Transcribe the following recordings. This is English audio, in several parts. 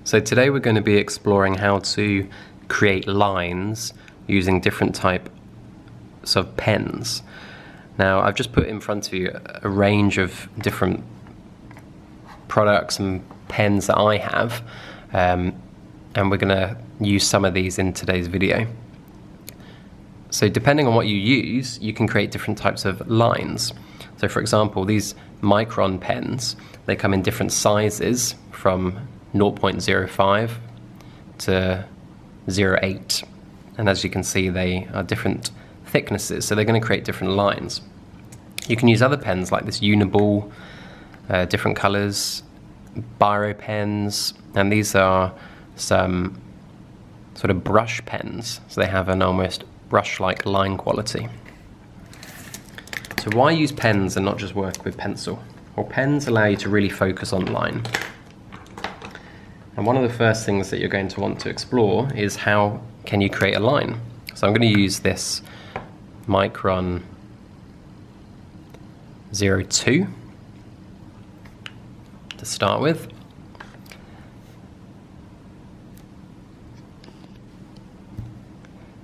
So today we're going to be exploring how to create lines using different types of pens. Now I've just put in front of you a range of different products and pens that I have, and we're going to use some of these in today's video. So depending on what you use, you can create different types of lines. So for example, these Micron pens, they come in different sizes from 0.05 to 0.8, and as you can see they are different thicknesses, so they're going to create different lines. You can use other pens like this Uniball, different colours, biro pens, and these are some sort of brush pens, so they have an almost brush-like line quality. So why use pens and not just work with pencil? Well, pens allow you to really focus on line. And one of the first things that you're going to want to explore is how can you create a line. So I'm going to use this Micron 02 to start with.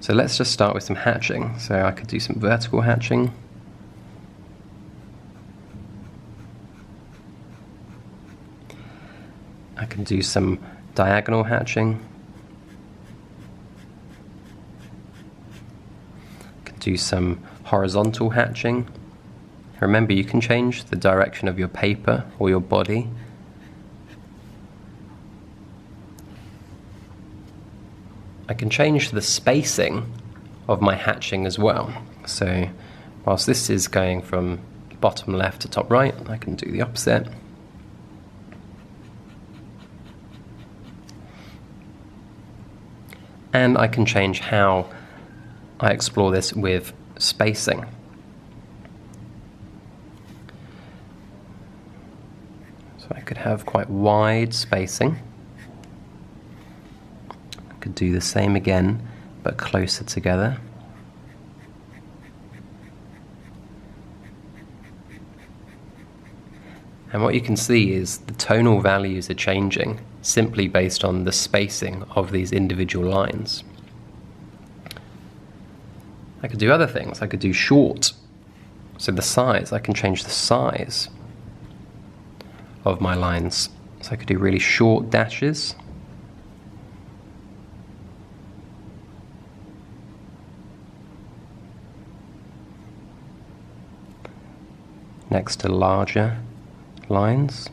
So let's just start with some hatching. So I could do some vertical hatching. I can do some diagonal hatching. I can do some horizontal hatching. Remember, you can change the direction of your paper or your body. I can change the spacing of my hatching as well. So whilst this is going from bottom left to top right, I can do the opposite. And I can change how I explore this with spacing. So I could have quite wide spacing. I could do the same again, but closer together. And what you can see is the tonal values are changing simply based on the spacing of these individual lines. I could do other things. I could do short. So the size, I can change the size of my lines. So I could do really short dashes. Next to larger lines.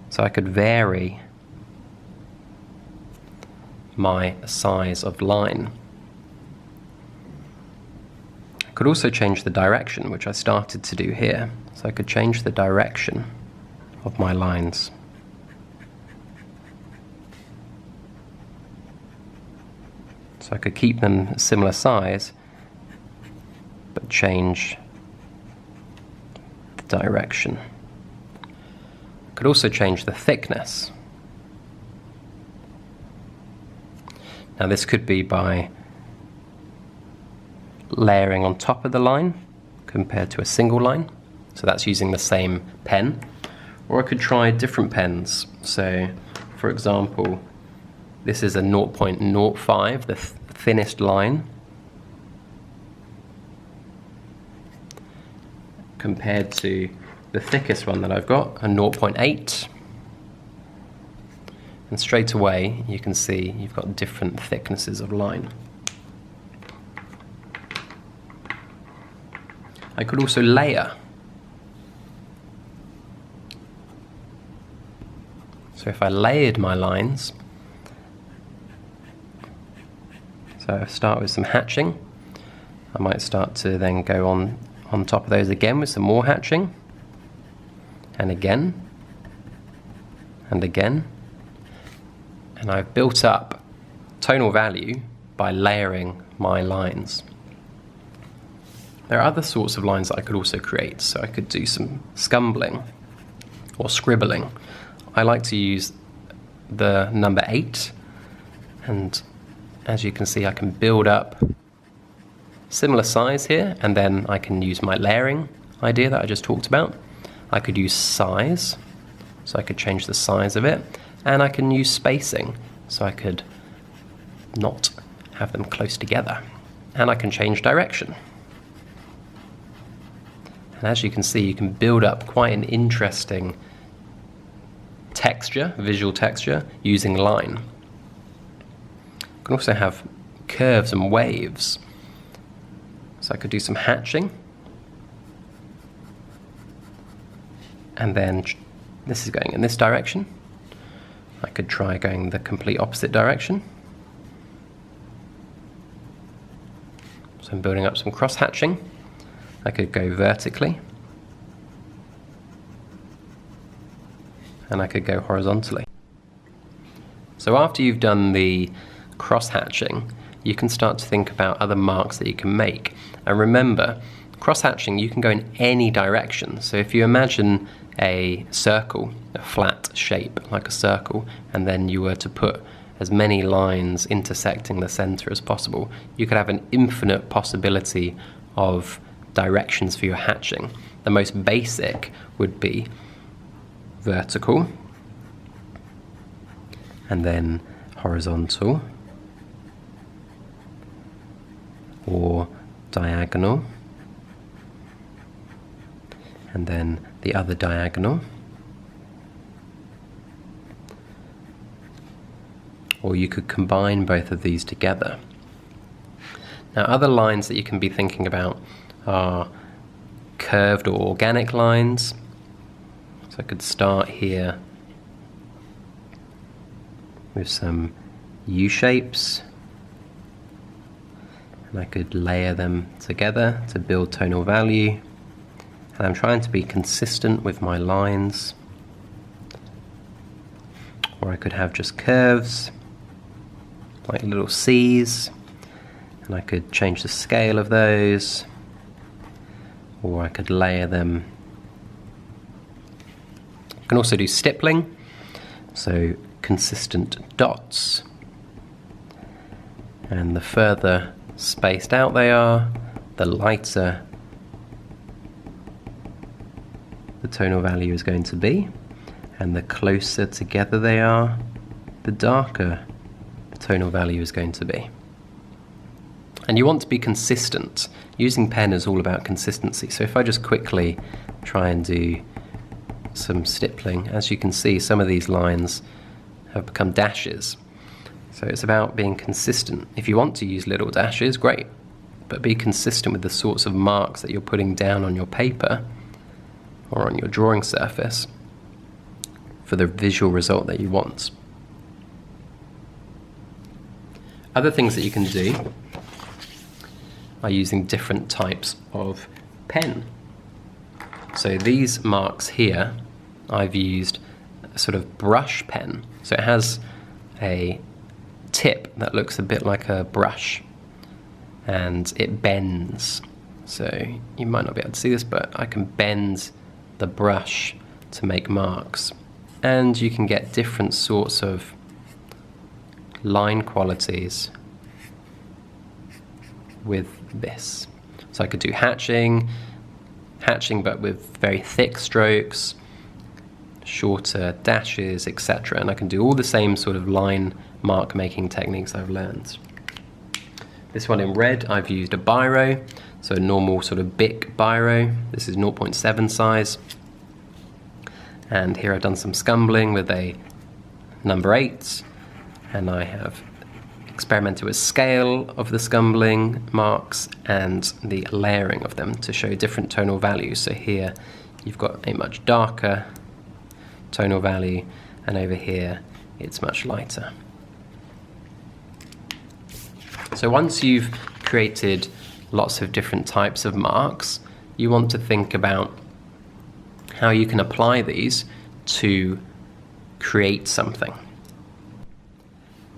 So I could vary my size of line. I could also change the direction, which I started to do here. So I could change the direction of my lines. So I could keep them a similar size, but change the direction. Could also change the thickness. Now this could be by layering on top of the line compared to a single line. So that's using the same pen. Or I could try different pens. So for example, this is a 0.05, the thinnest line, compared to the thickest one that I've got, a 0.8. And straight away you can see you've got different thicknesses of line. I could also layer. So if I layered my lines, so I start with some hatching, I might start to then go on top of those again with some more hatching, and again, and again. And I've built up tonal value by layering my lines. There are other sorts of lines that I could also create. So I could do some scumbling or scribbling. I like to use the number 8, and as you can see I can build up similar size here, and then I can use my layering idea that I just talked about. I could use size, so I could change the size of it, and I can use spacing, so I could not have them close together. And I can change direction. And as you can see, you can build up quite an interesting texture, visual texture, using line. You can also have curves and waves. So I could do some hatching. And then this is going in this direction. I could try going the complete opposite direction. So I'm building up some cross hatching. I could go vertically. And I could go horizontally. So after you've done the cross hatching, you can start to think about other marks that you can make. And remember, cross hatching, you can go in any direction. So if you imagine a circle, a flat shape like a circle, and then you were to put as many lines intersecting the center as possible, you could have an infinite possibility of directions for your hatching. The most basic would be vertical, and then horizontal, or diagonal, and then the other diagonal, or you could combine both of these together. Now, other lines that you can be thinking about are curved or organic lines. So I could start here with some U-shapes, and I could layer them together to build tonal value. And I'm trying to be consistent with my lines. Or I could have just curves, like little C's, and I could change the scale of those, or I could layer them. You can also do stippling, so consistent dots. And the further spaced out they are, the lighter the tonal value is going to be, and the closer together they are, the darker the tonal value is going to be. And you want to be consistent. Using pen is all about consistency. So if I just quickly try and do some stippling, as you can see, some of these lines have become dashes. So it's about being consistent. If you want to use little dashes, great, but be consistent with the sorts of marks that you're putting down on your paper or on your drawing surface for the visual result that you want. Other things that you can do are using different types of pen. So these marks here, I've used a sort of brush pen. So it has a tip that looks a bit like a brush, and it bends. So you might not be able to see this, but I can bend the brush to make marks. And you can get different sorts of line qualities with this. So I could do hatching but with very thick strokes, shorter dashes, etc. And I can do all the same sort of line mark making techniques I've learned. This one in red, I've used a biro, so a normal sort of Bic biro. This is 0.7 size. And here I've done some scumbling with a number 8, and I have experimented with scale of the scumbling marks and the layering of them to show different tonal values. So here you've got a much darker tonal value, and over here it's much lighter. So once you've created lots of different types of marks, you want to think about how you can apply these to create something.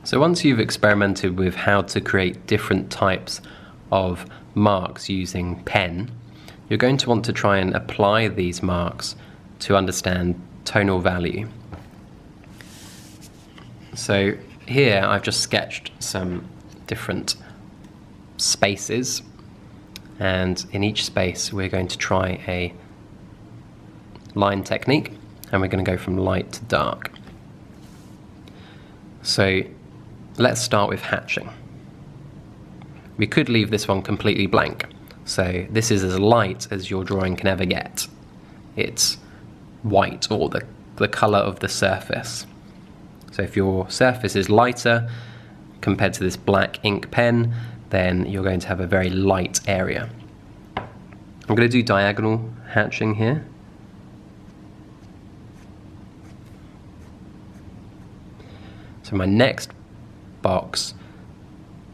So once you've experimented with how to create different types of marks using pen, you're going to want to try and apply these marks to understand tonal value. So here I've just sketched some different spaces, and in each space we're going to try a line technique, and we're going to go from light to dark. So let's start with hatching. We could leave this one completely blank. So this is as light as your drawing can ever get. It's white, or the color of the surface. So if your surface is lighter compared to this black ink pen, then you're going to have a very light area. I'm going to do diagonal hatching here. So my next box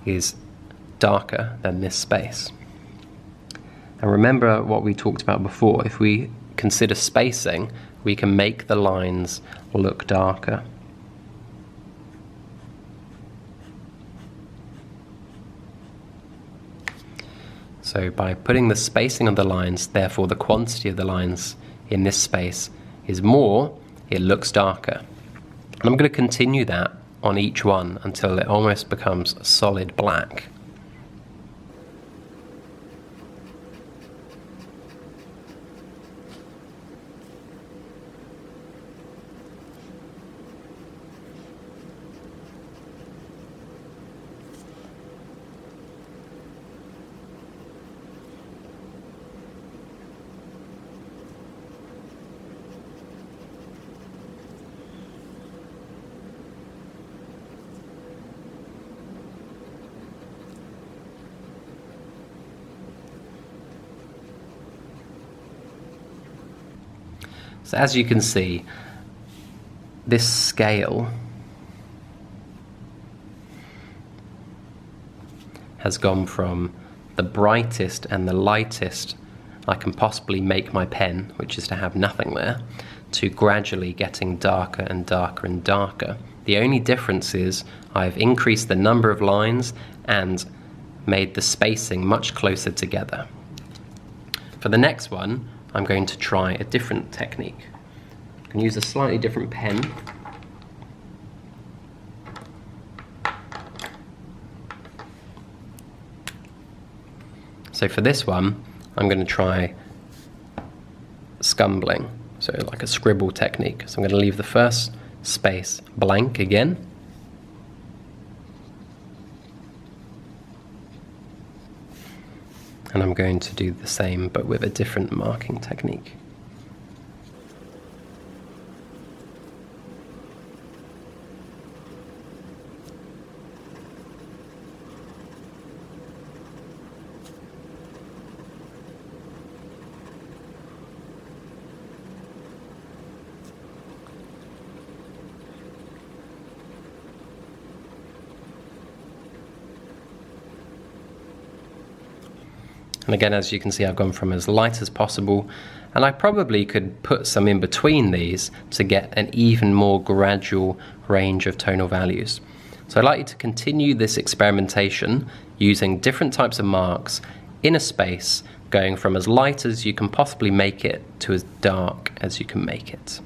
is darker than this space. And remember what we talked about before, if we consider spacing, we can make the lines look darker. So by putting the spacing of the lines, therefore the quantity of the lines in this space is more, it looks darker. And I'm going to continue that on each one until it almost becomes solid black. So as you can see, this scale has gone from the brightest and the lightest I can possibly make my pen, which is to have nothing there, to gradually getting darker and darker and darker. The only difference is I've increased the number of lines and made the spacing much closer together. For the next one, I'm going to try a different technique. I can use a slightly different pen. So for this one, I'm going to try scumbling, so like a scribble technique. So I'm going to leave the first space blank again. And I'm going to do the same, but with a different marking technique. And again, as you can see, I've gone from as light as possible, and I probably could put some in between these to get an even more gradual range of tonal values. So I'd like you to continue this experimentation using different types of marks in a space, going from as light as you can possibly make it to as dark as you can make it.